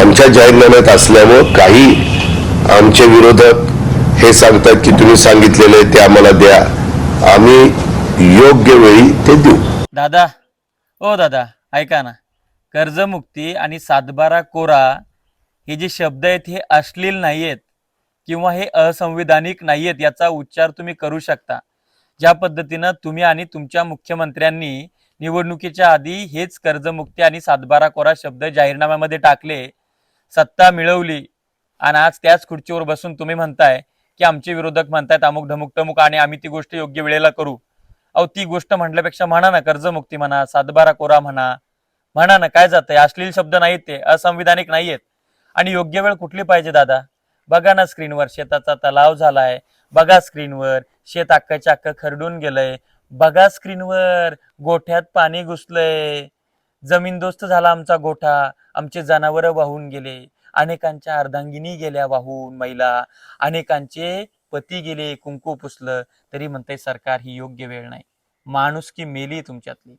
आमच्या जाहीरनाम्यात असल्यामुळं काही आमचे विरोधक हे सांगतात की तुम्ही सांगितलेले ते आम्हाला द्या, आम्ही योग्य वेळी ते देऊ. दादा, ओ दादा, ऐका ना. कर्जमुक्ती आणि सातबारा कोरा हे जे शब्द आहेत हे अश्लील नाही आहेत किंवा हे असंविधानिक नाही आहेत, याचा उच्चार तुम्ही करू शकता. ज्या पद्धतीनं तुम्ही आणि तुमच्या मुख्यमंत्र्यांनी निवडणुकीच्या आधी हेच कर्जमुक्ती आणि सातबारा कोरा शब्द जाहीरनाम्यामध्ये टाकले, सत्ता मिळवली आणि आज त्याच खुर्चीवर बसून तुम्ही म्हणताय की आमचे विरोधक म्हणतायत अमुक ढमुक टमुक आणि आम्ही ती गोष्ट योग्य वेळेला करू. अहो, ती गोष्ट म्हटल्यापेक्षा म्हणा ना, कर्जमुक्ती म्हणा, सातबारा कोरा म्हणा ना, काय जातंय? अश्लील शब्द नाहीत, ते असंविधानिक नाहीयेत. आणि योग्य वेळ कुठली पाहिजे दादा? बघा ना स्क्रीनवर, शेताचा तलाव झालाय. बघा स्क्रीनवर, शेत अख्खच्या अख्खं खरडून गेलंय. बघा स्क्रीनवर, गोठ्यात पाणी घुसलंय. जमीनदोस्त झाला आमचा गोठा. आमचे जनावरं वाहून गेले. अनेकांच्या अर्धांगिनी गेल्या वाहून, महिला. अनेकांचे पती गेले, कुंकू पुसलं. तरी म्हणते सरकार ही योग्य वेळ नाही. माणुसकी मेली तुमच्यातली.